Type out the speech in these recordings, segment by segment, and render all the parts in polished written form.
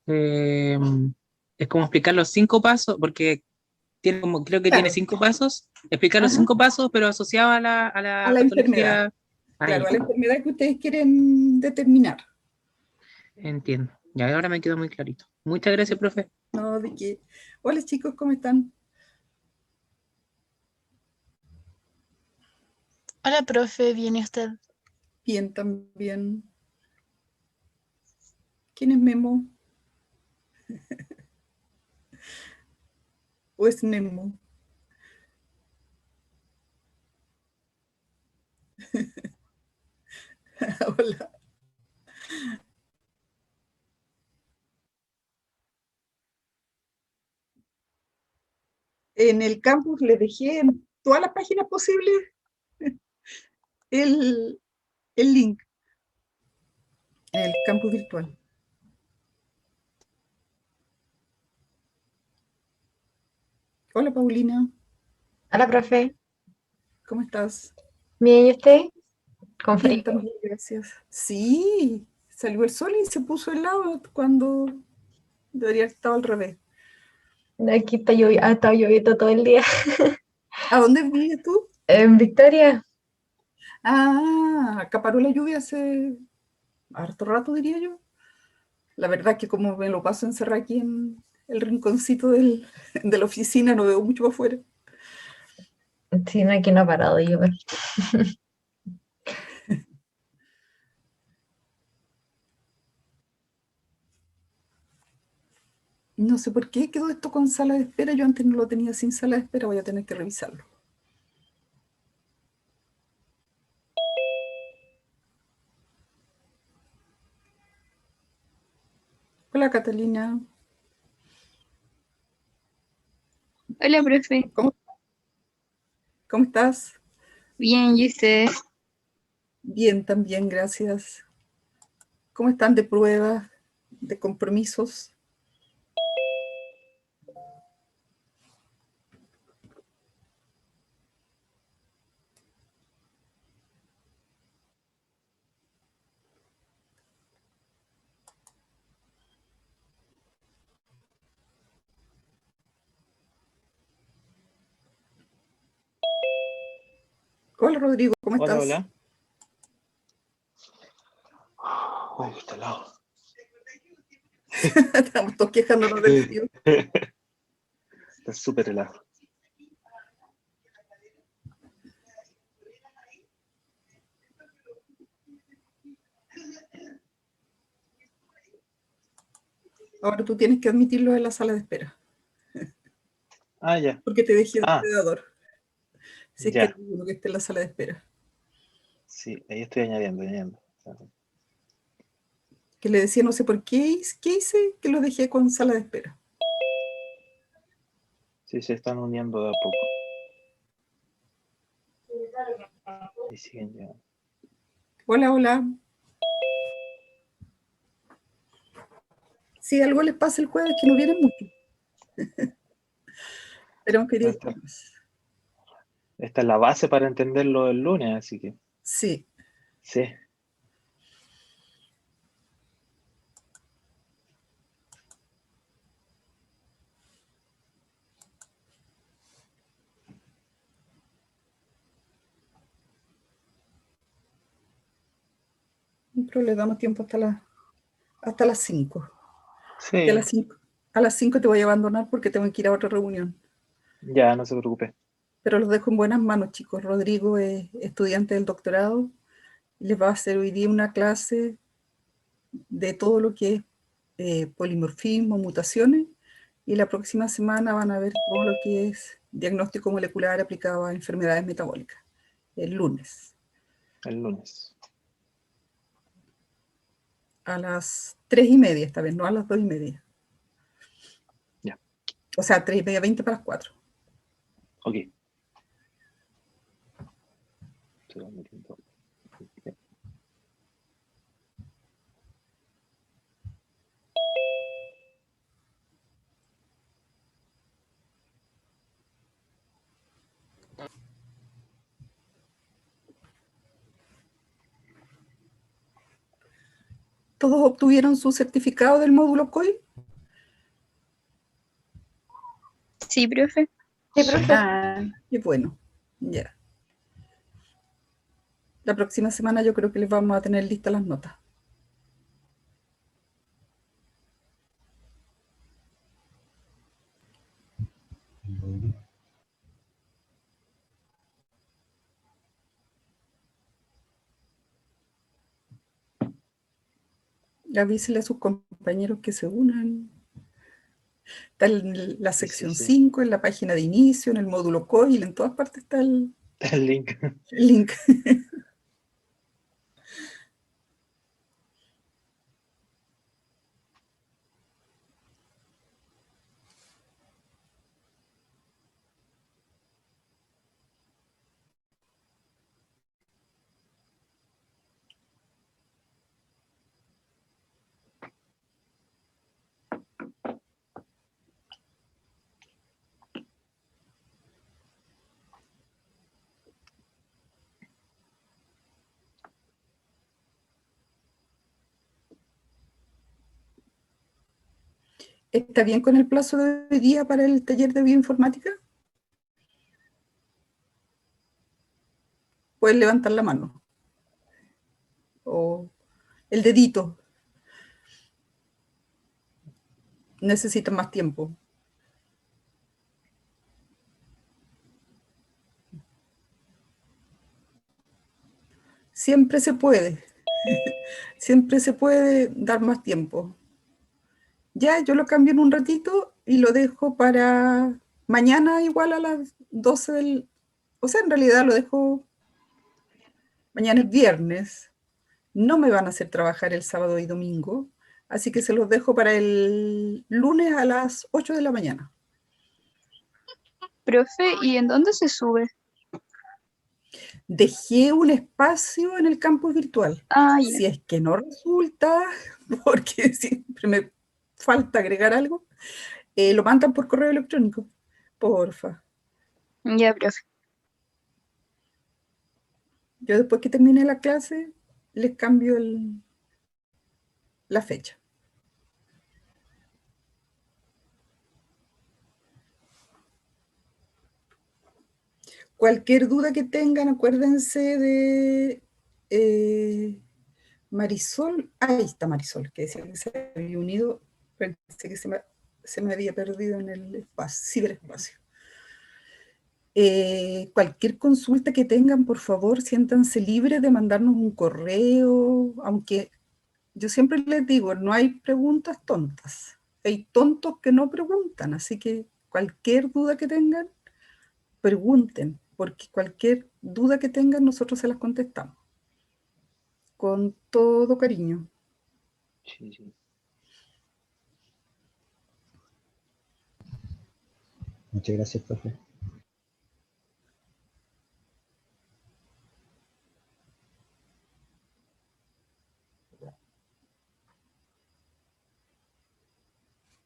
Eh, es como explicar los 5 pasos, porque tiene como, creo que tiene Claro, 5 pasos, explicar los ajá, 5 pasos, pero asociado a a a la la enfermedad, patología. Ah, claro, ya, a la enfermedad que ustedes quieren determinar. entiendo. Ya ahora me quedó muy clarito. Muchas gracias, profe. No, de qué. Hola chicos, ¿cómo están? Hola, profe, ¿viene usted? Bien, también. ¿Quién es Memo? ¿O es Nemo? Hola. En el campus les dejé en todas las páginas posibles el, el link, en el campus virtual. Hola Paulina, Hola, profe. ¿cómo estás? Bien, ¿y usted? Con Bien, frío. también, gracias. Sí, salió el sol y se puso helado cuando debería haber estado al revés. Aquí está ha estado lloviendo todo el día. ¿A dónde vives tú? En Victoria, Ah, acá paró la lluvia hace harto rato, diría yo. La verdad que como me lo paso encerrada aquí en el rinconcito de la oficina, no veo mucho afuera. sí, no, aquí no ha parado de llover. No sé por qué quedó esto con sala de espera. Yo antes no lo tenía sin sala de espera, voy a tener que revisarlo. Hola Catalina, Hola, profe. ¿cómo, cómo estás? Bien, ¿y usted? Bien, también, gracias. ¿Cómo están de pruebas, de compromisos? Hola Rodrigo, ¿cómo Hola, estás? hola. Uy, está helado. Estamos todos quejándonos del frío. Está súper helado. Ahora tú tienes que admitirlo en la sala de espera, Ah, ya. porque te dejé Ah, hospedador, si es que hay ya. uno que esté en la sala de espera. Sí, ahí estoy añadiendo. Que le decía, no sé por qué hice que lo dejé con sala de espera. Sí, se están uniendo de a poco. Y siguen llegando. Hola, hola. Si algo les pasa el jueves, que no vienen mucho. Esperemos que hoy día Esta, lleguen más. esta es la base para entenderlo el lunes, así que Sí, sí. pero le damos tiempo hasta las 5. Que Sí, a las 5 te voy a abandonar porque tengo que ir a otra reunión. ya, no se preocupe. Pero los dejo en buenas manos, chicos. Rodrigo es estudiante del doctorado y les va a hacer hoy día una clase de todo lo que es polimorfismo, mutaciones, y la próxima semana van a ver todo lo que es diagnóstico molecular aplicado a enfermedades metabólicas, el lunes, El lunes. a las 3:30 esta vez, no a las 2:30. Ya, O sea, 3:30, 20 para las 4. ok. Se va metiendo. ¿Todos obtuvieron su certificado del módulo COI? Sí, profe. Sí, profe. Ah, qué bueno. Ya. La próxima semana yo creo que les vamos a tener listas las notas. Avísele a sus compañeros que se unan. Está en la Sí, sí, sección sí. 5, en la página de inicio, en el módulo COIL, en todas partes está el El link. link. ¿Está bien con el plazo de hoy día para el taller de bioinformática? Pueden levantar la mano o el dedito. Necesitan más tiempo. Siempre se puede. Siempre se puede dar más tiempo. Ya, yo lo cambio en un ratito y lo dejo para mañana igual a las 12 del... O sea, en realidad lo dejo... Mañana es viernes. No me van a hacer trabajar el sábado y domingo, así que se los dejo para el lunes a las 8 de la mañana. Profe, ¿y en dónde se sube? Dejé un espacio en el campus virtual. Ah, ya. Si es que no resulta, porque siempre me falta agregar algo, lo mandan por correo electrónico, porfa. Ya, profe. Yo después que termine la clase, les cambio la fecha. Cualquier duda que tengan, acuérdense de Marisol. Ahí está Marisol, que decía que se había unido. Pensé que se me había perdido en el ciberespacio. Cualquier consulta que tengan, por favor, siéntanse libres de mandarnos un correo, aunque yo siempre les digo, no hay preguntas tontas. Hay tontos que no preguntan, así que cualquier duda que tengan, pregunten, porque cualquier duda que tengan nosotros se las contestamos con todo cariño. Sí, sí. Muchas gracias, profe.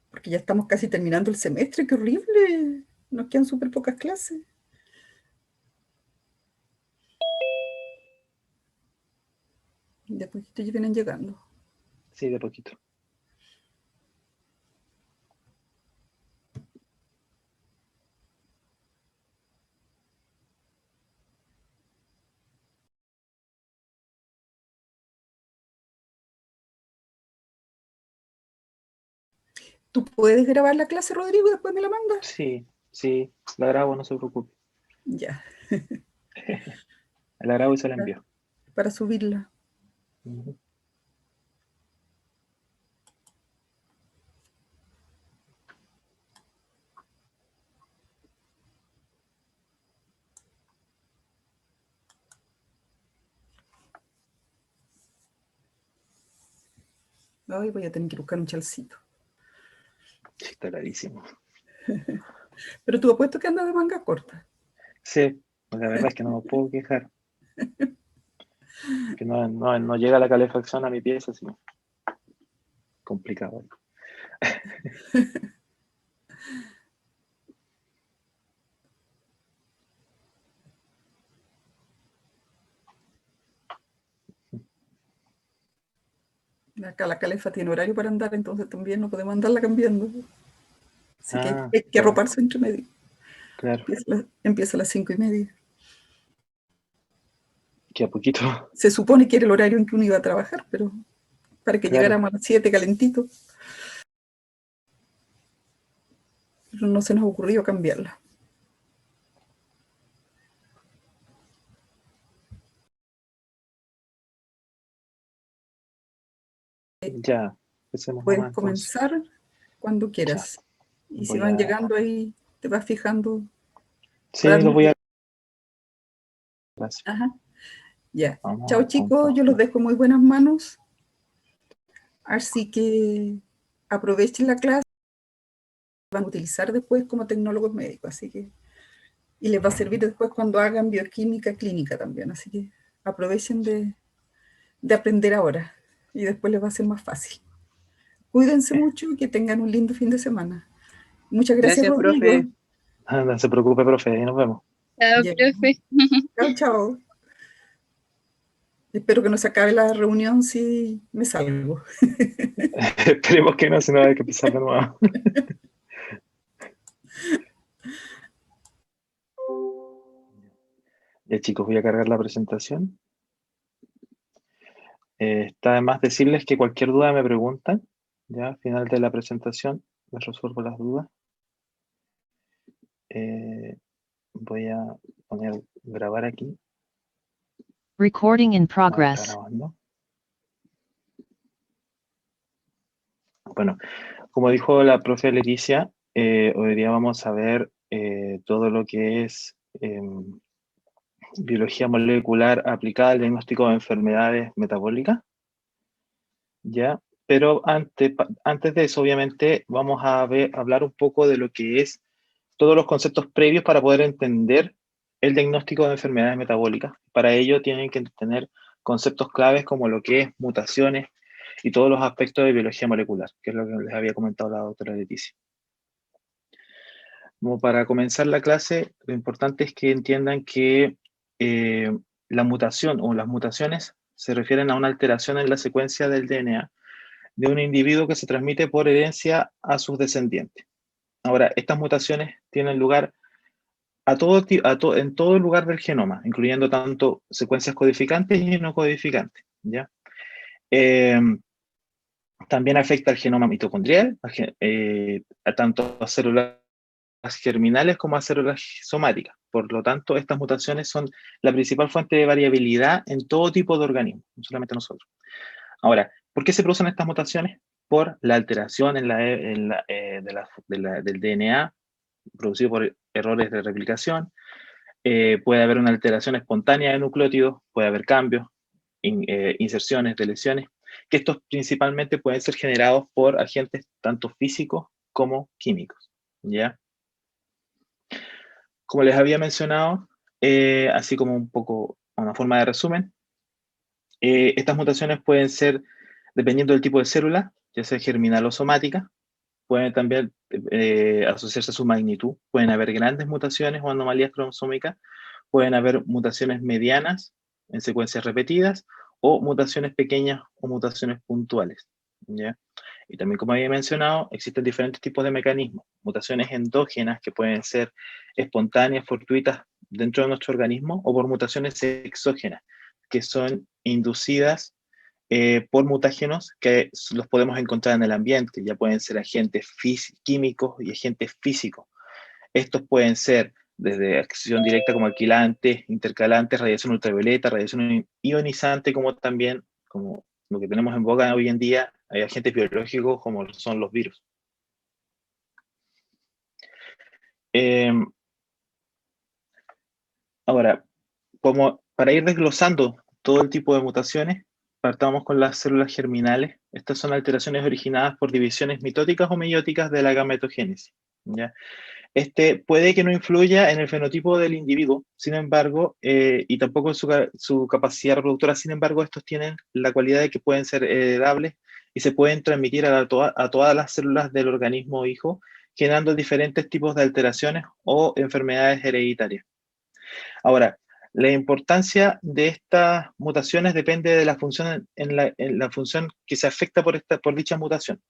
Porque ya estamos casi terminando el semestre, qué horrible. Nos quedan súper pocas clases. Después que ya vienen llegando. Sí, de poquito. ¿Tú puedes grabar la clase, Rodrigo, y después me la mandas? Sí, sí, la grabo, no se preocupe. Ya, La grabo y se la envío. para subirla. Ujú. Ay, voy a tener que buscar un chalcito. Sí, está clarísimo. Pero tú apuesto que andas de manga corta. Sí, la verdad es que no me puedo quejar. Que no llega la calefacción a mi pieza, sino complicado. Acá la calefa tiene horario para andar, entonces también no podemos andarla cambiando. Así que Ah, hay que claro, arroparse entre medio. claro. Empieza a las 5:30. Que a poquito, Se supone que era el horario en que uno iba a trabajar, pero para que claro. llegáramos a las 7 calentito, pero no se nos ocurrió cambiarla. Ya, empecemos Puedes nomás entonces. comenzar cuando Ya, quieras. Y si voy van a... llegando ahí, te vas fijando para Sí, lo voy admitir. a... Gracias. Ajá, ya. Vamos Chao a chicos, yo los compartir. dejo en muy buenas manos. Así que aprovechen la clase, van a utilizar después como tecnólogos médicos, así que, y les va a servir después cuando hagan bioquímica clínica también, así que aprovechen de aprender ahora y después les va a ser más fácil. Cuídense mucho y que tengan un lindo fin de semana. Muchas gracias, Gracias, Rodrigo. profe. No se preocupe, profe, ahí nos vemos. Chao, Ya. profe. Chao, chao. Espero que no se acabe la reunión si me salgo. Esperemos que no, si no hay que empezar de nuevo. Ya chicos, voy a cargar la presentación. Está de más decirles que cualquier duda me preguntan. Ya al final de la presentación les resuelvo las dudas. Voy a poner grabar aquí. Recording in Está progress. grabando. Bueno, como dijo la profe Leticia, hoy día vamos a ver todo lo que es biología molecular aplicada al diagnóstico de enfermedades metabólicas. ¿Ya? Pero antes de eso, obviamente, vamos a hablar un poco de lo que es todos los conceptos previos para poder entender el diagnóstico de enfermedades metabólicas. Para ello tienen que tener conceptos claves como lo que es mutaciones y todos los aspectos de biología molecular, que es lo que les había comentado la doctora Leticia. Como para comenzar la clase, lo importante es que entiendan que la mutación o las mutaciones se refieren a una alteración en la secuencia del DNA de un individuo que se transmite por herencia a sus descendientes. Ahora, estas mutaciones tienen lugar en todo el lugar del genoma, incluyendo tanto secuencias codificantes y no codificantes, ¿ya? También afecta al genoma mitocondrial, tanto a células germinales como a células somáticas. Por lo tanto, estas mutaciones son la principal fuente de variabilidad en todo tipo de organismos, no solamente nosotros. Ahora, ¿por qué se producen estas mutaciones? Por la alteración del DNA producido por errores de replicación. Puede haber una alteración espontánea de nucleótidos, puede haber cambios, inserciones, deleciones, que estos principalmente pueden ser generados por agentes tanto físicos como químicos, ¿ya? Como les había mencionado, así como un poco una forma de resumen, estas mutaciones pueden ser, dependiendo del tipo de célula, ya sea germinal o somática, pueden también asociarse a su magnitud. Pueden haber grandes mutaciones o anomalías cromosómicas, pueden haber mutaciones medianas en secuencias repetidas o mutaciones pequeñas o mutaciones puntuales, ¿ya? Y también, como había mencionado, existen diferentes tipos de mecanismos. Mutaciones endógenas que pueden ser espontáneas, fortuitas dentro de nuestro organismo, o por mutaciones exógenas, que son inducidas por mutágenos que los podemos encontrar en el ambiente. Ya pueden ser agentes químicos y agentes físicos. Estos pueden ser desde acción directa como alquilantes, intercalantes, radiación ultravioleta, radiación ionizante, como también, como lo que tenemos en boga hoy en día, hay agentes biológicos como son los virus. Ahora, como para ir desglosando todo el tipo de mutaciones, partamos con las células germinales. Estas son alteraciones originadas por divisiones mitóticas o meióticas de la gametogénesis, ¿ya? Puede que no influya en el fenotipo del individuo, sin embargo, y tampoco en su capacidad reproductora, sin embargo, estos tienen la cualidad de que pueden ser heredables y se pueden transmitir a todas las células del organismo hijo, generando diferentes tipos de alteraciones o enfermedades hereditarias. Ahora, la importancia de estas mutaciones depende de la función en la función que se afecta por dicha mutación.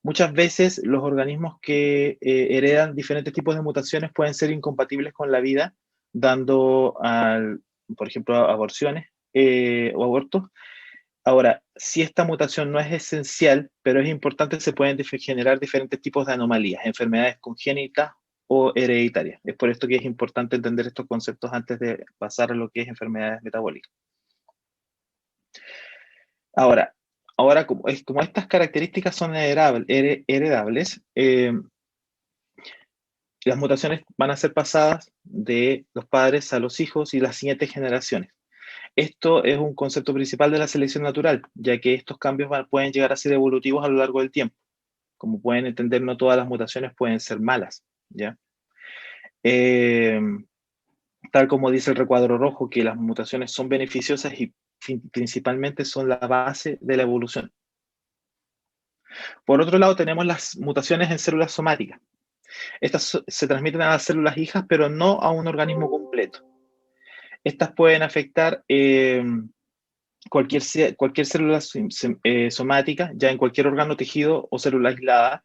muchas veces los organismos que heredan diferentes tipos de mutaciones pueden ser incompatibles con la vida, dando, por ejemplo, aborciones o abortos. Ahora, si esta mutación no es esencial, pero es importante, se pueden generar diferentes tipos de anomalías, enfermedades congénitas o hereditarias. Es por esto que es importante entender estos conceptos antes de pasar a lo que es enfermedades metabólicas. Ahora como estas características son heredables, las mutaciones van a ser pasadas de los padres a los hijos y las siguientes generaciones. Esto es un concepto principal de la selección natural, ya que estos cambios pueden llegar a ser evolutivos a lo largo del tiempo. Como pueden entender, no todas las mutaciones pueden ser malas, ¿ya? Tal como dice el recuadro rojo, que las mutaciones son beneficiosas y principalmente son la base de la evolución. Por otro lado, tenemos las mutaciones en células somáticas. Estas se transmiten a las células hijas, pero no a un organismo completo. Estas pueden afectar cualquier célula somática, ya en cualquier órgano, tejido o célula aislada,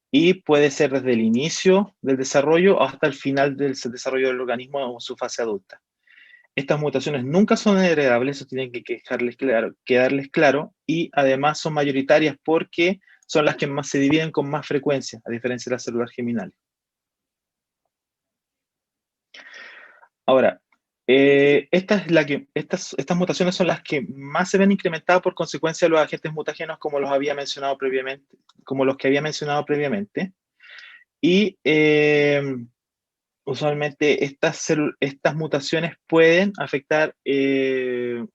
y puede ser desde el inicio del desarrollo hasta el final del desarrollo del organismo o su fase adulta. Estas mutaciones nunca son heredables, eso tienen que quedarles claro, y además son mayoritarias porque son las que más se dividen con más frecuencia, a diferencia de las células germinales. Ahora, estas mutaciones son las que más se ven incrementadas por consecuencia de los agentes mutagénicos, como los que había mencionado previamente. Y usualmente estas mutaciones pueden afectar el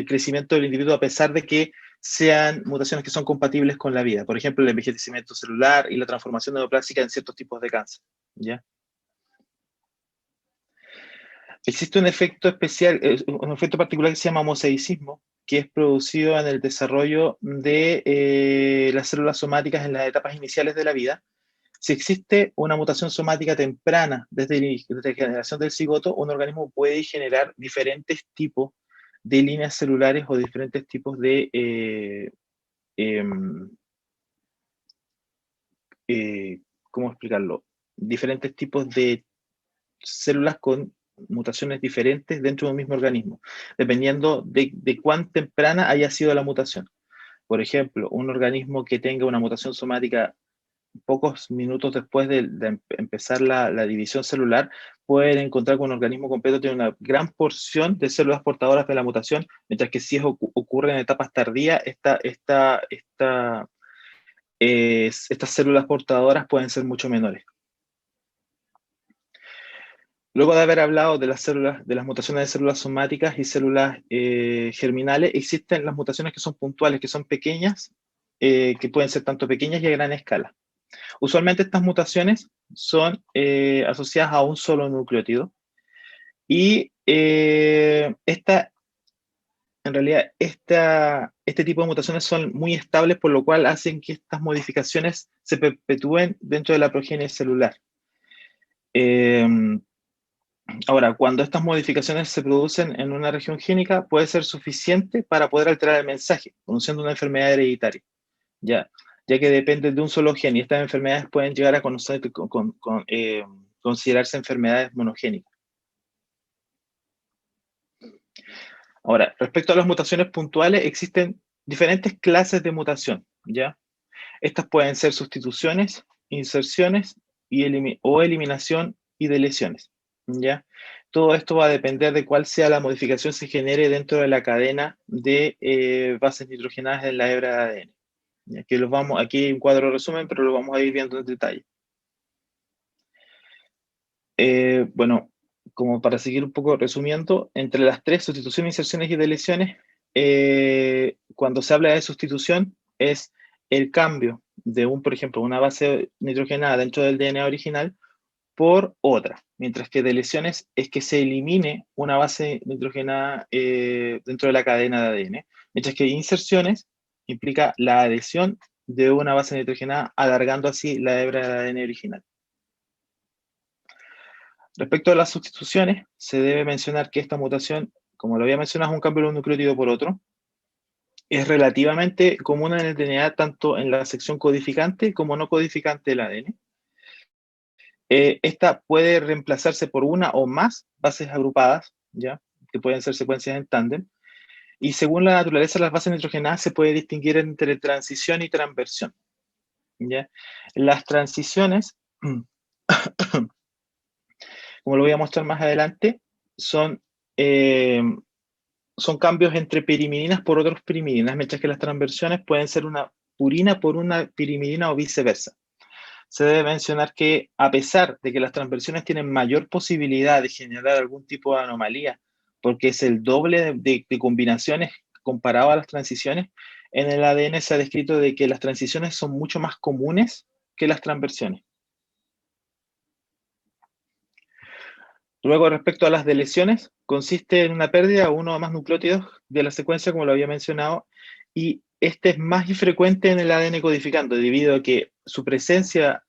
crecimiento del individuo, a pesar de que sean mutaciones que son compatibles con la vida. Por ejemplo, el envejecimiento celular y la transformación neoplástica en ciertos tipos de cáncer, ¿ya? Existe un efecto especial, un efecto particular que se llama mosaicismo, que es producido en el desarrollo de las células somáticas en las etapas iniciales de la vida. Si existe una mutación somática temprana desde la generación del cigoto, un organismo puede generar diferentes tipos de líneas celulares o diferentes tipos de ¿cómo explicarlo? Diferentes tipos de células con mutaciones diferentes dentro de un mismo organismo, dependiendo de cuán temprana haya sido la mutación. Por ejemplo, un organismo que tenga una mutación somática pocos minutos después de empezar la división celular, pueden encontrar que un organismo completo tiene una gran porción de células portadoras de la mutación, mientras que si ocurre en etapas tardías, estas células portadoras pueden ser mucho menores. Luego de haber hablado de las mutaciones de células somáticas y células germinales, existen las mutaciones que son puntuales, que son pequeñas, que pueden ser tanto pequeñas y a gran escala. Usualmente estas mutaciones son asociadas a un solo nucleótido, y en realidad este tipo de mutaciones son muy estables, por lo cual hacen que estas modificaciones se perpetúen dentro de la progenie celular. Ahora, cuando estas modificaciones se producen en una región génica, puede ser suficiente para poder alterar el mensaje, produciendo una enfermedad hereditaria, ya que depende de un solo gen, y estas enfermedades pueden llegar a considerarse enfermedades monogénicas. Ahora, respecto a las mutaciones puntuales, existen diferentes clases de mutación, ¿ya? Estas pueden ser sustituciones, inserciones o eliminación y deleciones, ¿ya? Todo esto va a depender de cuál sea la modificación que se genere dentro de la cadena de bases nitrogenadas en la hebra de ADN. Aquí hay un cuadro resumen, pero lo vamos a ir viendo en detalle. Bueno, como para seguir un poco resumiendo, entre las tres, sustitución, inserciones y deleciones, cuando se habla de sustitución, es el cambio de por ejemplo, una base nitrogenada dentro del DNA original por otra, mientras que deleciones es que se elimine una base nitrogenada dentro de la cadena de ADN, mientras que inserciones implica la adhesión de una base nitrogenada, alargando así la hebra de ADN original. Respecto a las sustituciones, se debe mencionar que esta mutación, como lo había mencionado, es un cambio de un nucleótido por otro, es relativamente común en el DNA, tanto en la sección codificante como no codificante del ADN. Esta puede reemplazarse por una o más bases agrupadas, ¿ya? Que pueden ser secuencias en tándem. Y según la naturaleza de las bases nitrogenadas se puede distinguir entre transición y transversión, ¿ya? Las transiciones, como lo voy a mostrar más adelante, son cambios entre pirimidines por otros pirimidinas, mientras que las transversiones pueden ser una purina por una pirimidina o viceversa. Se debe mencionar que, a pesar de que las transversiones tienen mayor posibilidad de generar algún tipo de anomalía, porque es el doble de combinaciones comparado a las transiciones, en el ADN se ha descrito de que las transiciones son mucho más comunes que las transversiones. Luego, respecto a las deleciones, consiste en una pérdida de uno o más nucleótidos de la secuencia, como lo había mencionado, y este es más frecuente en el ADN codificante, debido a que su presencia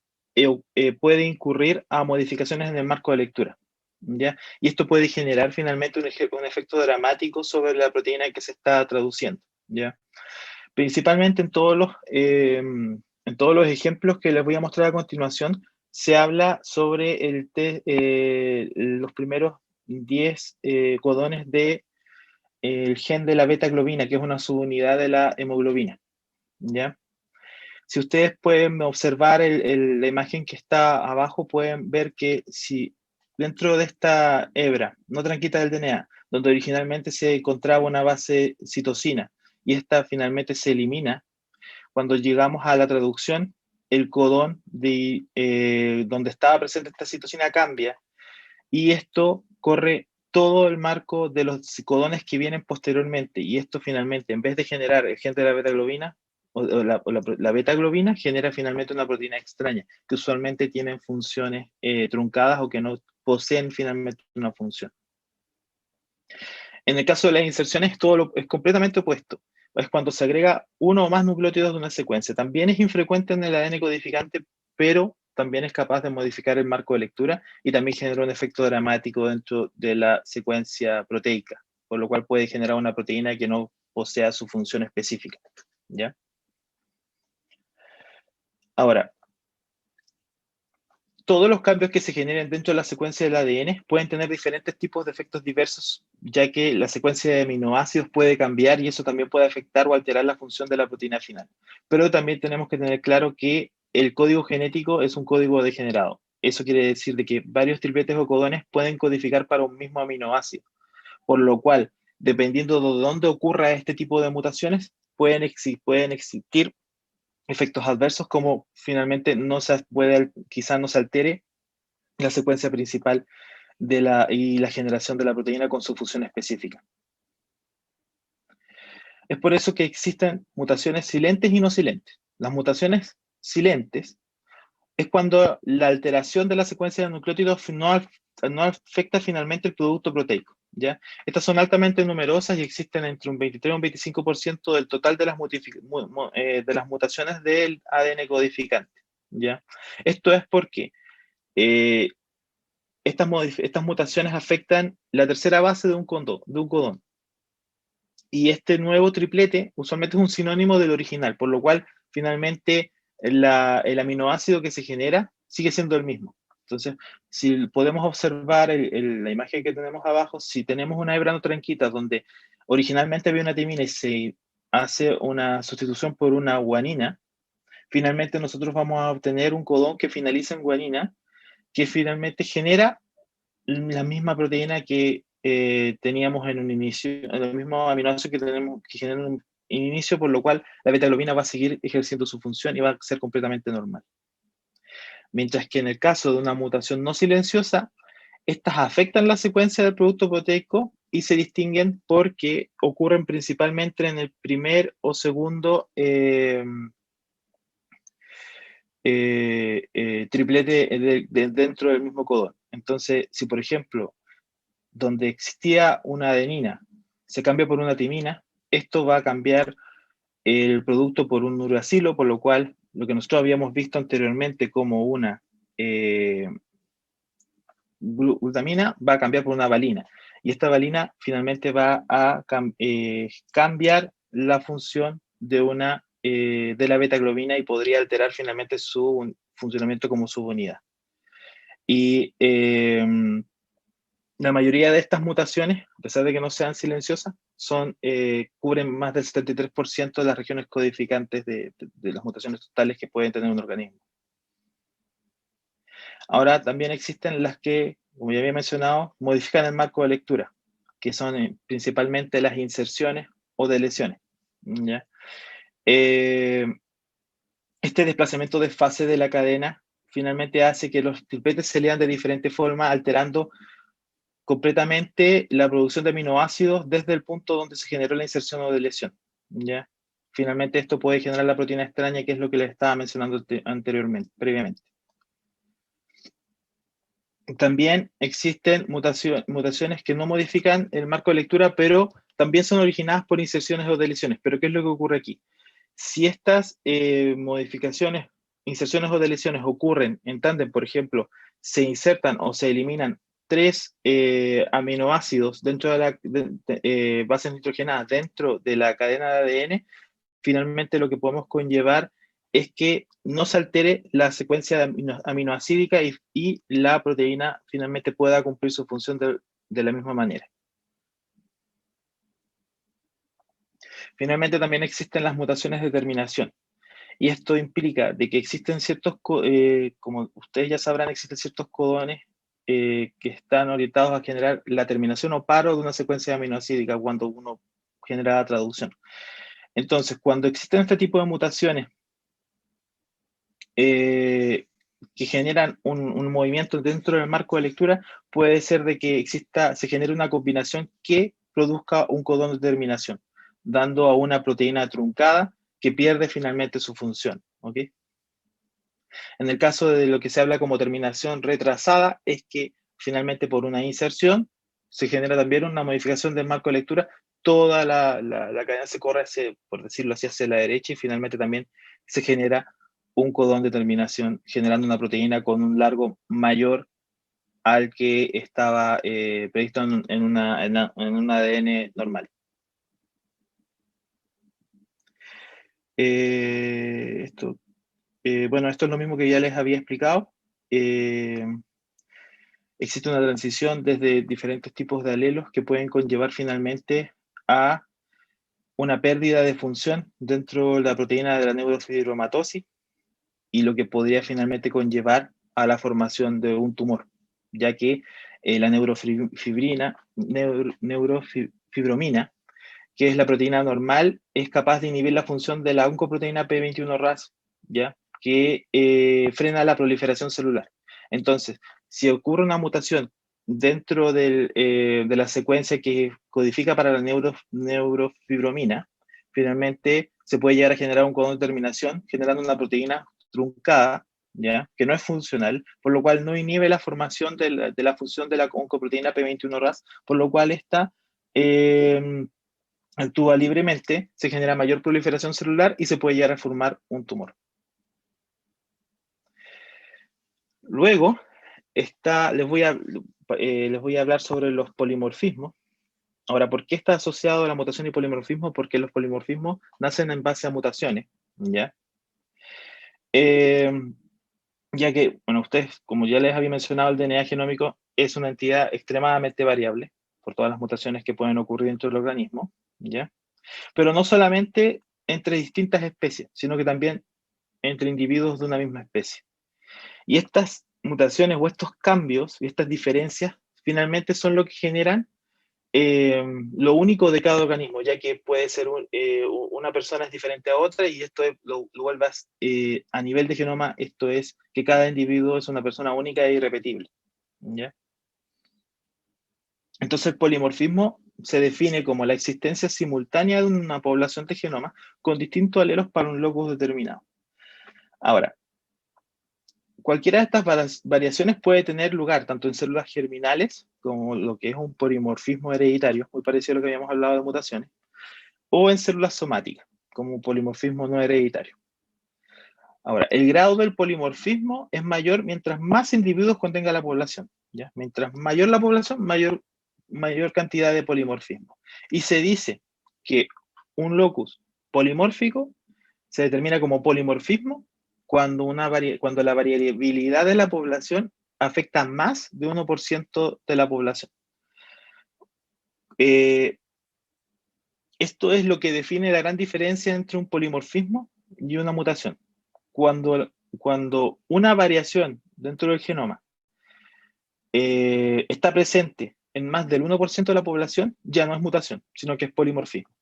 puede incurrir a modificaciones en el marco de lectura, ¿ya? Y esto puede generar finalmente un efecto dramático sobre la proteína que se está traduciendo, ¿ya? Principalmente en todos los ejemplos que les voy a mostrar a continuación, se habla sobre los primeros 10 codones del gen de la beta-globina, que es una subunidad de la hemoglobina, ¿ya? Si ustedes pueden observar la imagen que está abajo, pueden ver que si dentro de esta hebra no tranquita del DNA, donde originalmente se encontraba una base citosina, y esta finalmente se elimina, cuando llegamos a la traducción, el codón donde estaba presente esta citosina cambia, y esto corre todo el marco de los codones que vienen posteriormente, y esto finalmente, en vez de generar el gen de la beta-globina, la beta-globina genera finalmente una proteína extraña, que usualmente tienen funciones truncadas o que no poseen finalmente una función. En el caso de las inserciones, es completamente opuesto. Es cuando se agrega uno o más nucleótidos de una secuencia. También es infrecuente en el ADN codificante, pero también es capaz de modificar el marco de lectura y también genera un efecto dramático dentro de la secuencia proteica, por lo cual puede generar una proteína que no posea su función específica, ¿ya? Ahora, todos los cambios que se generen dentro de la secuencia del ADN pueden tener diferentes tipos de efectos diversos, ya que la secuencia de aminoácidos puede cambiar y eso también puede afectar o alterar la función de la proteína final. Pero también tenemos que tener claro que el código genético es un código degenerado. Eso quiere decir de que varios tripletes o codones pueden codificar para un mismo aminoácido, por lo cual, dependiendo de dónde ocurra este tipo de mutaciones, pueden existir efectos adversos, como finalmente quizás no se altere la secuencia principal y la generación de la proteína con su función específica. Es por eso que existen mutaciones silentes y no silentes. Las mutaciones silentes es cuando la alteración de la secuencia de nucleótidos no afecta finalmente el producto proteico, ¿ya? Estas son altamente numerosas y existen entre un 23 y un 25% del total de las mutaciones del ADN codificante, ¿ya? Esto es porque estas mutaciones afectan la tercera base de un codón. Y este nuevo triplete usualmente es un sinónimo del original, por lo cual finalmente el aminoácido que se genera sigue siendo el mismo. Entonces, si podemos observar la imagen que tenemos abajo, si tenemos una hebra no tranquita donde originalmente había una timina y se hace una sustitución por una guanina, finalmente nosotros vamos a obtener un codón que finaliza en guanina, que finalmente genera la misma proteína que teníamos en un inicio, el mismo aminoácido que tenemos que genera en un inicio, por lo cual la beta-globina va a seguir ejerciendo su función y va a ser completamente normal. Mientras que en el caso de una mutación no silenciosa, estas afectan la secuencia del producto proteico y se distinguen porque ocurren principalmente en el primer o segundo triplete dentro del mismo codón. Entonces, si por ejemplo, donde existía una adenina se cambia por una timina, esto va a cambiar el producto por un uracilo, por lo cual lo que nosotros habíamos visto anteriormente como una glutamina va a cambiar por una valina. Y esta valina finalmente va a cambiar la función de la beta-globina y podría alterar finalmente su funcionamiento como subunidad. Y la mayoría de estas mutaciones, a pesar de que no sean silenciosas, cubren más del 73% de las regiones codificantes de las mutaciones totales que pueden tener un organismo. Ahora también existen las que, como ya había mencionado, modifican el marco de lectura, que son principalmente las inserciones o deleciones, ¿ya? Este desplazamiento de fase de la cadena finalmente hace que los tripletes se lean de diferente forma, alterando completamente la producción de aminoácidos desde el punto donde se generó la inserción o deleción, ¿ya? Finalmente esto puede generar la proteína extraña, que es lo que les estaba mencionando previamente. También existen mutaciones que no modifican el marco de lectura, pero también son originadas por inserciones o deleciones. ¿Pero qué es lo que ocurre aquí? Si estas modificaciones, inserciones o deleciones ocurren en tándem, por ejemplo, se insertan o se eliminan 3 aminoácidos dentro de la bases nitrogenadas dentro de la cadena de ADN, finalmente lo que podemos conllevar es que no se altere la secuencia aminoácidica y la proteína finalmente pueda cumplir su función de la misma manera. Finalmente también existen las mutaciones de terminación. Y esto implica de que existen ciertos, como ustedes ya sabrán, existen ciertos codones que están orientados a generar la terminación o paro de una secuencia aminoácidica cuando uno genera la traducción. Entonces, cuando existen este tipo de mutaciones que generan un movimiento dentro del marco de lectura, puede ser de que se genere una combinación que produzca un codón de terminación, dando a una proteína truncada que pierde finalmente su función, ¿ok? En el caso de lo que se habla como terminación retrasada, es que finalmente por una inserción se genera también una modificación del marco de lectura, toda la cadena se corre, por decirlo así, hacia la derecha, y finalmente también se genera un codón de terminación, generando una proteína con un largo mayor al que estaba previsto en un ADN normal. Bueno, esto es lo mismo que ya les había explicado. Existe una transición desde diferentes tipos de alelos que pueden conllevar finalmente a una pérdida de función dentro de la proteína de la neurofibromatosis, y lo que podría finalmente conllevar a la formación de un tumor, ya que la neurofibromina, que es la proteína normal, es capaz de inhibir la función de la oncoproteína P21-Ras, ¿ya? Que frena la proliferación celular. Entonces, si ocurre una mutación dentro de la secuencia que codifica para la neurofibromina, finalmente se puede llegar a generar un codón de terminación, generando una proteína truncada, ¿ya? Que no es funcional, por lo cual no inhibe la formación de la función de la oncoproteína P21-Ras, por lo cual esta actúa libremente, se genera mayor proliferación celular y se puede llegar a formar un tumor. Luego, les voy a hablar sobre los polimorfismos. Ahora, ¿por qué está asociado a la mutación y polimorfismo? Porque los polimorfismos nacen en base a mutaciones, ¿ya? Ya que, bueno, ustedes, como ya les había mencionado, el DNA genómico es una entidad extremadamente variable por todas las mutaciones que pueden ocurrir dentro del organismo, ¿ya? Pero no solamente entre distintas especies, sino que también entre individuos de una misma especie. Y estas mutaciones o estos cambios y estas diferencias finalmente son lo que generan lo único de cada organismo, ya que puede ser una persona es diferente a otra, y esto lo vuelvas a nivel de genoma, esto es que cada individuo es una persona única e irrepetible, ¿ya? Entonces el polimorfismo se define como la existencia simultánea de una población de genomas con distintos alelos para un locus determinado. Ahora, cualquiera de estas variaciones puede tener lugar tanto en células germinales, como lo que es un polimorfismo hereditario, muy parecido a lo que habíamos hablado de mutaciones, o en células somáticas, como un polimorfismo no hereditario. Ahora, el grado del polimorfismo es mayor mientras más individuos contenga la población, ¿ya? Mientras mayor la población, mayor cantidad de polimorfismo. Y se dice que un locus polimórfico se determina como polimorfismo cuando la variabilidad de la población afecta más de 1% de la población. Esto es lo que define la gran diferencia entre un polimorfismo y una mutación. Cuando una variación dentro del genoma está presente en más del 1% de la población, ya no es mutación, sino que es polimorfismo.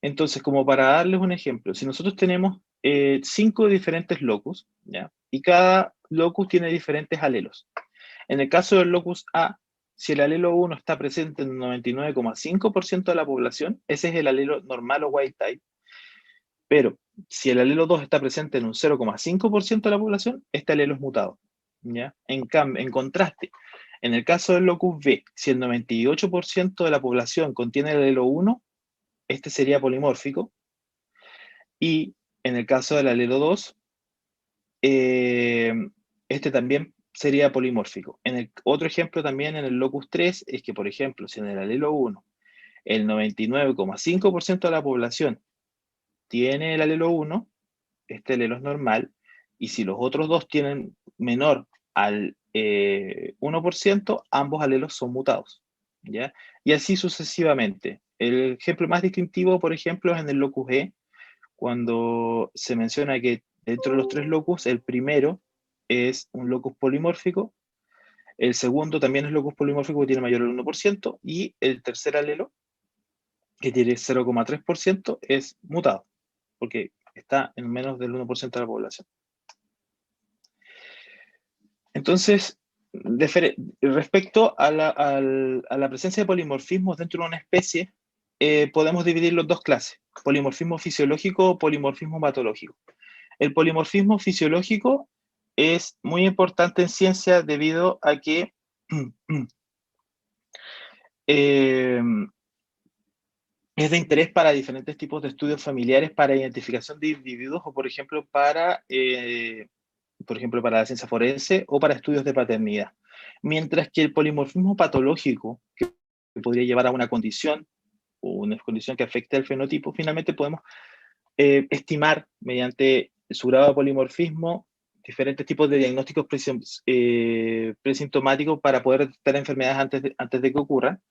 Entonces, como para darles un ejemplo, si nosotros tenemos 5 diferentes locus, ¿ya? Y cada locus tiene diferentes alelos. En el caso del locus A, si el alelo 1 está presente en un 99,5% de la población, ese es el alelo normal o wild type. Pero si el alelo 2 está presente en un 0,5% de la población, este alelo es mutado, ¿ya? En contraste, en el caso del locus B, si el 98% de la población contiene el alelo 1, este sería polimórfico. Y en el caso del alelo 2, este también sería polimórfico. Otro ejemplo también en el locus 3 es que, por ejemplo, si en el alelo 1 el 99,5% de la población tiene el alelo 1, este alelo es normal, y si los otros dos tienen menor al 1%, ambos alelos son mutados, ¿ya? Y así sucesivamente. El ejemplo más distintivo, por ejemplo, es en el locus E, cuando se menciona que dentro de los 3 locus, el primero es un locus polimórfico, el segundo también es locus polimórfico que tiene mayor al 1%, y el tercer alelo, que tiene 0,3%, es mutado, porque está en menos del 1% de la población. Entonces, respecto a la presencia de polimorfismos dentro de una especie, podemos dividirlo en 2 clases, polimorfismo fisiológico o polimorfismo patológico. El polimorfismo fisiológico es muy importante en ciencia debido a que es de interés para diferentes tipos de estudios familiares para identificación de individuos o, por ejemplo, para la ciencia forense o para estudios de paternidad. Mientras que el polimorfismo patológico, que podría llevar a una condición o una condición que afecte al fenotipo, finalmente podemos estimar mediante su grado de polimorfismo diferentes tipos de diagnósticos presintomáticos para poder detectar enfermedades antes de que ocurran,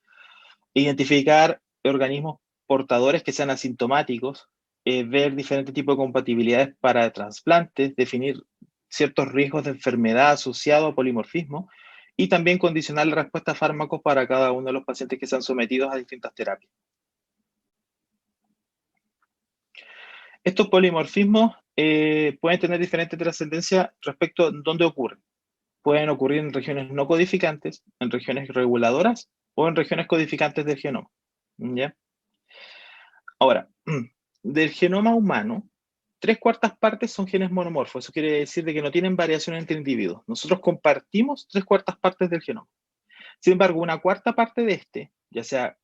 identificar organismos portadores que sean asintomáticos, ver diferentes tipos de compatibilidades para trasplantes, definir ciertos riesgos de enfermedad asociados a polimorfismo y también condicionar la respuesta a fármacos para cada uno de los pacientes que sean sometidos a distintas terapias. Estos polimorfismos pueden tener diferente trascendencia respecto a dónde ocurren. Pueden ocurrir en regiones no codificantes, en regiones reguladoras o en regiones codificantes del genoma, ¿ya? Ahora, del genoma humano, 3/4 partes son genes monomorfos. Eso quiere decir de que no tienen variación entre individuos. Nosotros compartimos 3/4 partes del genoma. Sin embargo, 1/4 parte de este, ya sea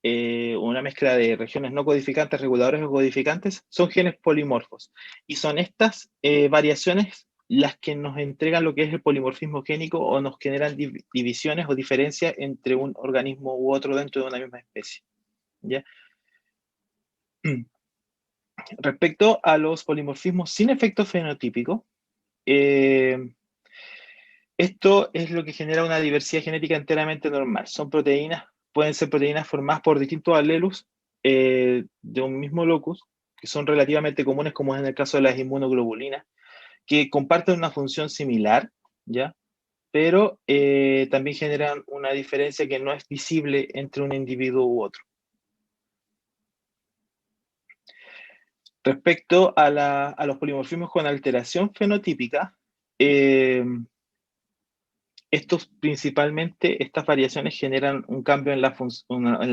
una mezcla de regiones no codificantes, reguladores o codificantes, son genes polimorfos. Y son estas variaciones las que nos entregan lo que es el polimorfismo génico o nos generan divisiones o diferencias entre un organismo u otro dentro de una misma especie, ¿ya? Respecto a los polimorfismos sin efecto fenotípico, esto es lo que genera una diversidad genética enteramente normal. Son proteínas, pueden ser proteínas formadas por distintos alelos de un mismo locus, que son relativamente comunes, como es en el caso de las inmunoglobulinas, que comparten una función similar, ¿ya? Pero también generan una diferencia que no es visible entre un individuo u otro. Respecto a los polimorfismos con alteración fenotípica, estas variaciones generan un cambio en la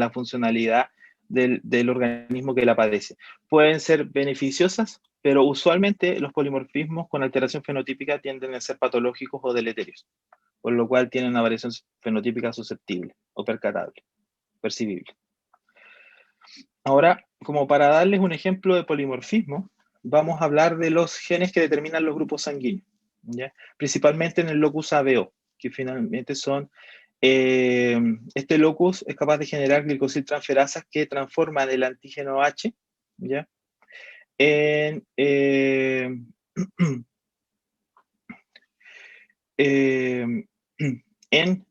funcionalidad del organismo que la padece. Pueden ser beneficiosas, pero usualmente los polimorfismos con alteración fenotípica tienden a ser patológicos o deleterios, por lo cual tienen una variación fenotípica susceptible o percibible. Ahora, como para darles un ejemplo de polimorfismo, vamos a hablar de los genes que determinan los grupos sanguíneos, ¿ya? Principalmente en el locus ABO, que finalmente son, este locus es capaz de generar glicosiltransferasas que transforman el antígeno H, ¿ya? En, en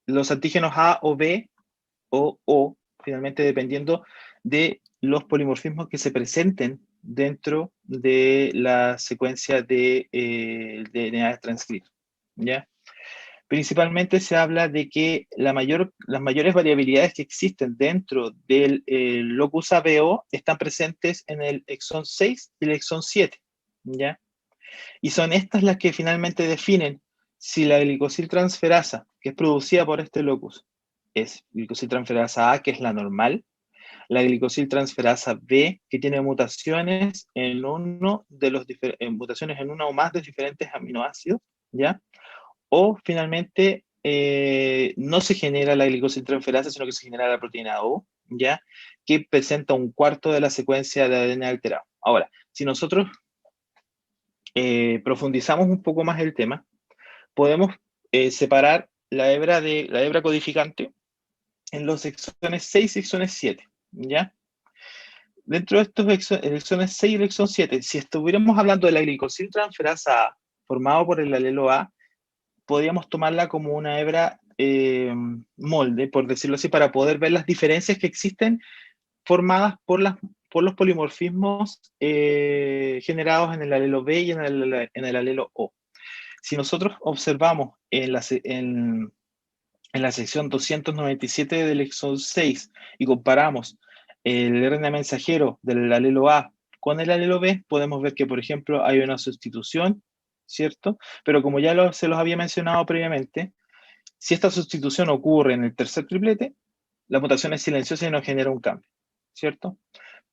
los antígenos A o B o O, finalmente dependiendo de los polimorfismos que se presenten dentro de la secuencia de DNA transcrito, ¿ya? Principalmente se habla de que las mayores variabilidades que existen dentro del locus ABO están presentes en el exón 6 y el exón 7, ¿ya? Y son estas las que finalmente definen si la glicosiltransferasa, que es producida por este locus, es glicosiltransferasa A, que es la normal, la glicosiltransferasa B, que tiene mutaciones en mutaciones en uno o más de diferentes aminoácidos, ¿ya? O finalmente no se genera la glicosiltransferasa, sino que se genera la proteína O, ¿ya? Que presenta un cuarto de la secuencia de ADN alterado. Ahora, si nosotros profundizamos un poco más el tema, podemos separar la hebra codificante en los exones 6 y exones 7, ¿ya? Dentro de estos exones 6 y el exón 7, si estuviéramos hablando de la glicosiltransferasa A, formado por el alelo A, podríamos tomarla como una hebra molde, por decirlo así, para poder ver las diferencias que existen formadas por los polimorfismos generados en el alelo B y en el alelo O. Si nosotros observamos en la sección 297 del exón 6 y comparamos el RNA mensajero del alelo A con el alelo B, podemos ver que, por ejemplo, hay una sustitución, ¿cierto? Pero como ya se los había mencionado previamente, si esta sustitución ocurre en el tercer triplete, la mutación es silenciosa y no genera un cambio, ¿cierto?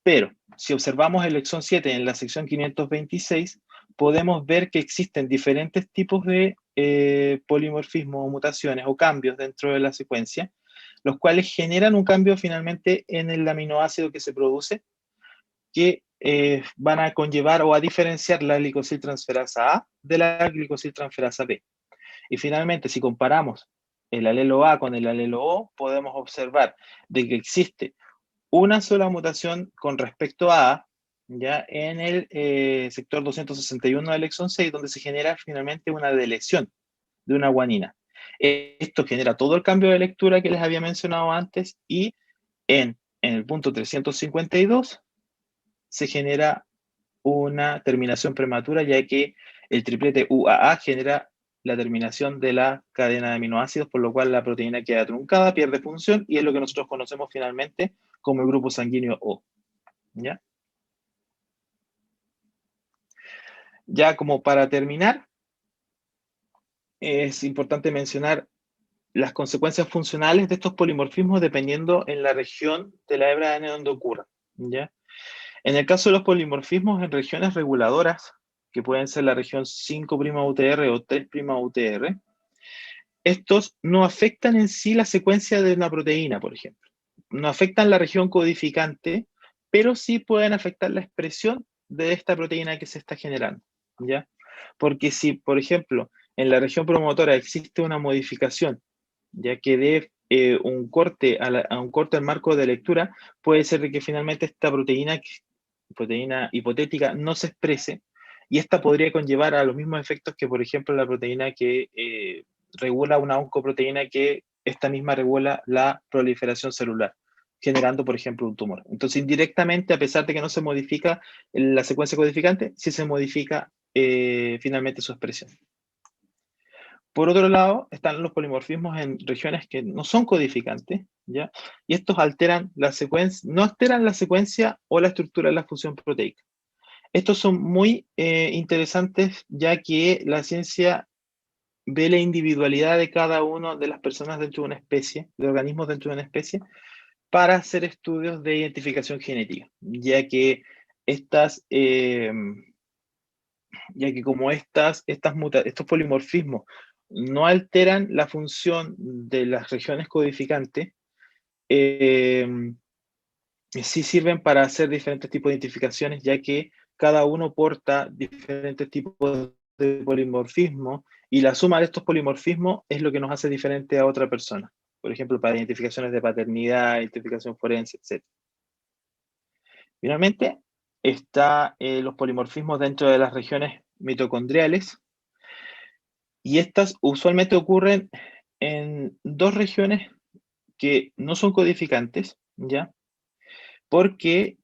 Pero si observamos el exón 7 en la sección 526, podemos ver que existen diferentes tipos de polimorfismos o mutaciones o cambios dentro de la secuencia, los cuales generan un cambio finalmente en el aminoácido que se produce, que van a conllevar o a diferenciar la glicosiltransferasa A de la glicosiltransferasa B. Y finalmente, si comparamos el alelo A con el alelo O, podemos observar de que existe una sola mutación con respecto a, ya en el sector 261 del exón 6, donde se genera finalmente una deleción de una guanina. Esto genera todo el cambio de lectura que les había mencionado antes, y en el punto 352 se genera una terminación prematura, ya que el triplete UAA genera la terminación de la cadena de aminoácidos, por lo cual la proteína queda truncada, pierde función, y es lo que nosotros conocemos finalmente como el grupo sanguíneo O. ¿Ya? Ya como para terminar, es importante mencionar las consecuencias funcionales de estos polimorfismos dependiendo en la región de la hebra de ADN donde ocurra, ¿ya? En el caso de los polimorfismos en regiones reguladoras, que pueden ser la región 5' UTR o 3' UTR, estos no afectan en sí la secuencia de una proteína, por ejemplo. No afectan la región codificante, pero sí pueden afectar la expresión de esta proteína que se está generando, ¿ya? Porque si, por ejemplo, en la región promotora existe una modificación, ya que dé un corte a un corte al marco de lectura, puede ser de que finalmente esta proteína hipotética no se exprese, y esta podría conllevar a los mismos efectos que, por ejemplo, la proteína que regula una oncoproteína, que esta misma regula la proliferación celular, generando, por ejemplo, un tumor. Entonces, indirectamente, a pesar de que no se modifica la secuencia codificante, sí se modifica finalmente su expresión. Por otro lado, están los polimorfismos en regiones que no son codificantes, ¿ya? Y estos alteran la secuencia, no alteran la secuencia o la estructura de la función proteica. Estos son muy interesantes, ya que la ciencia ve la individualidad de cada una de las personas dentro de una especie, de organismos dentro de una especie, para hacer estudios de identificación genética, ya que como estos polimorfismos no alteran la función de las regiones codificantes, sí sirven para hacer diferentes tipos de identificaciones, ya que cada uno porta diferentes tipos de polimorfismo, y la suma de estos polimorfismos es lo que nos hace diferente a otra persona. Por ejemplo, para identificaciones de paternidad, identificación forense, etc. Finalmente, está los polimorfismos dentro de las regiones mitocondriales, y estas usualmente ocurren en dos regiones que no son codificantes, ¿ya? Porque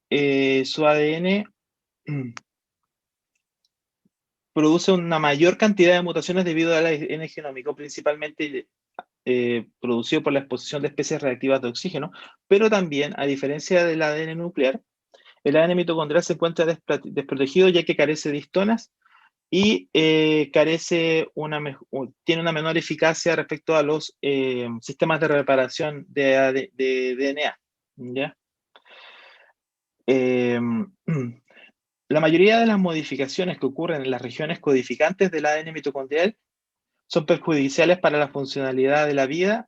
su ADN produce una mayor cantidad de mutaciones debido al ADN genómico, principalmente producido por la exposición de especies reactivas de oxígeno, pero también, a diferencia del ADN nuclear, el ADN mitocondrial se encuentra desprotegido ya que carece de histonas y tiene una menor eficacia respecto a los sistemas de reparación de DNA, ¿ya? La mayoría de las modificaciones que ocurren en las regiones codificantes del ADN mitocondrial son perjudiciales para la funcionalidad de la vida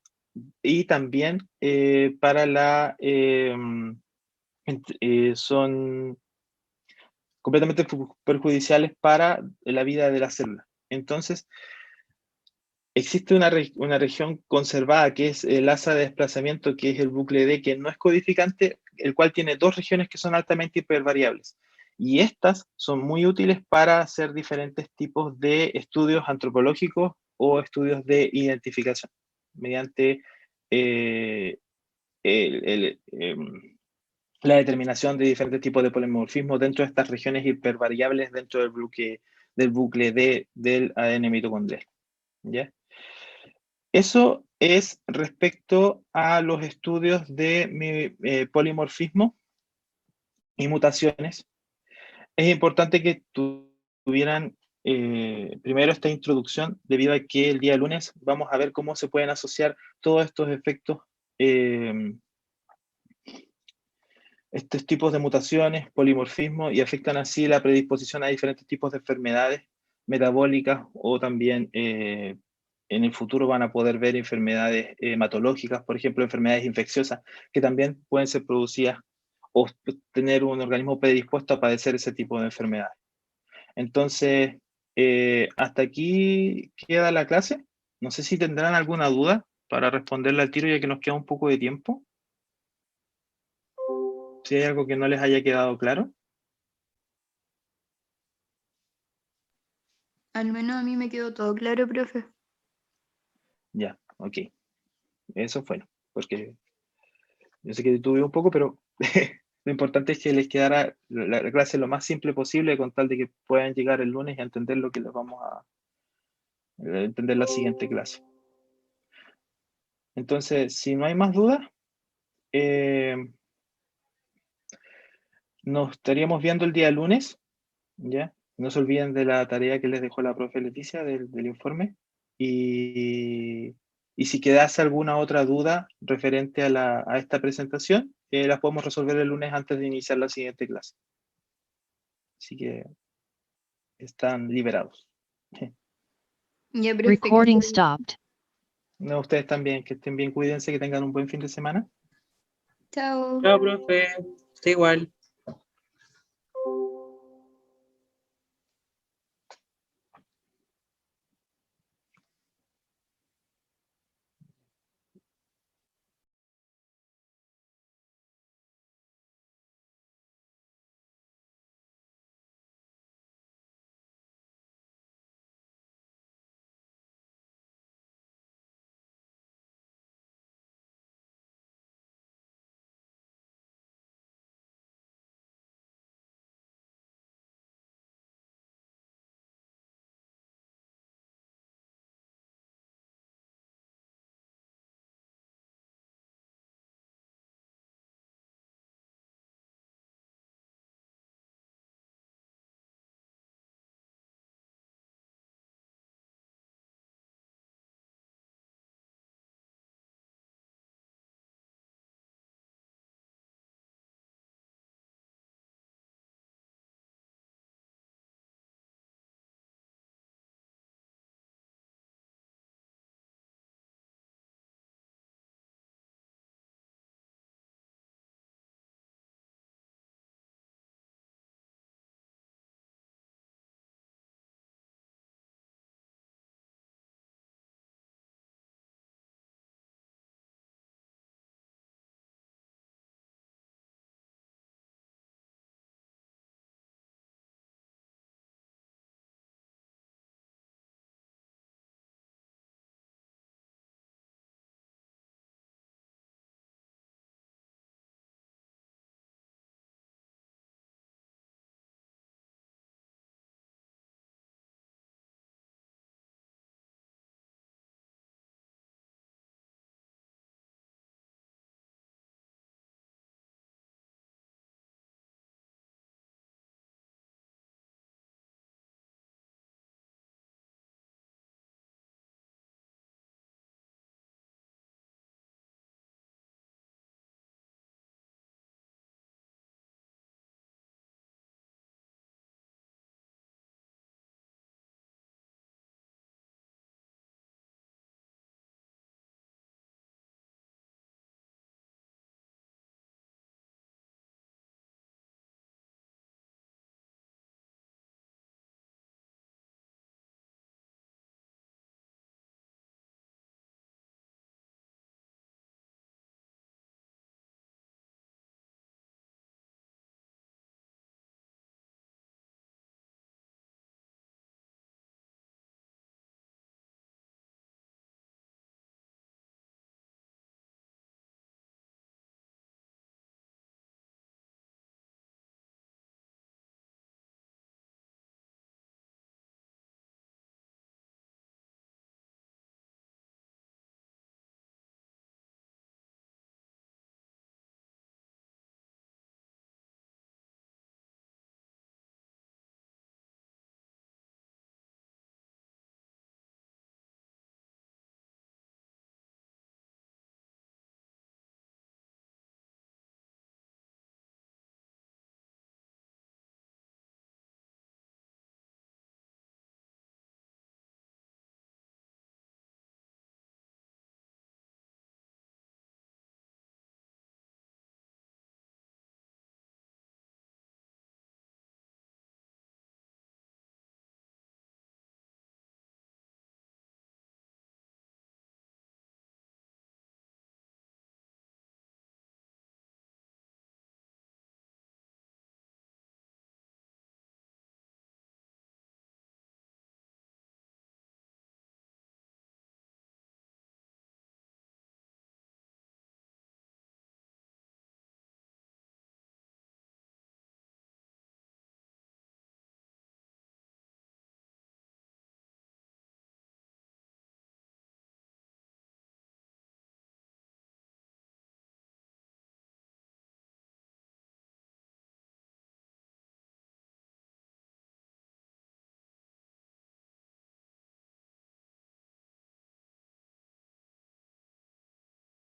y también son completamente perjudiciales para la vida de la célula. Entonces, existe una región conservada que es el asa de desplazamiento, que es el bucle D, que no es codificante, el cual tiene dos regiones que son altamente hipervariables. Y estas son muy útiles para hacer diferentes tipos de estudios antropológicos o estudios de identificación, mediante la determinación de diferentes tipos de polimorfismos dentro de estas regiones hipervariables dentro del bucle D del ADN mitocondrial. ¿Ya? Eso es respecto a los estudios de polimorfismo y mutaciones. Es importante que tuvieran primero esta introducción, debido a que el día lunes vamos a ver cómo se pueden asociar todos estos efectos, estos tipos de mutaciones, polimorfismo, y afectan así la predisposición a diferentes tipos de enfermedades metabólicas, o también en el futuro van a poder ver enfermedades hematológicas, por ejemplo, enfermedades infecciosas, que también pueden ser producidas o tener un organismo predispuesto a padecer ese tipo de enfermedades. Entonces, hasta aquí queda la clase. No sé si tendrán alguna duda para responderla al tiro, ya que nos queda un poco de tiempo. Si hay algo que no les haya quedado claro. Al menos a mí me quedó todo claro, profe. Ya, ok. Eso fue, porque yo sé que tuve un poco, pero lo importante es que les quedara la clase lo más simple posible, con tal de que puedan llegar el lunes y a entender lo que les vamos a entender la siguiente clase. Entonces, si no hay más dudas, nos estaríamos viendo el día lunes, ¿ya? No se olviden de la tarea que les dejó la profe Leticia del informe, y si quedase alguna otra duda referente a esta presentación, las podemos resolver el lunes antes de iniciar la siguiente clase. Así que están liberados. Ya, profe, Recording stopped. No, ustedes también, que estén bien, cuídense, que tengan un buen fin de semana. chao. Chao, profe. Está igual.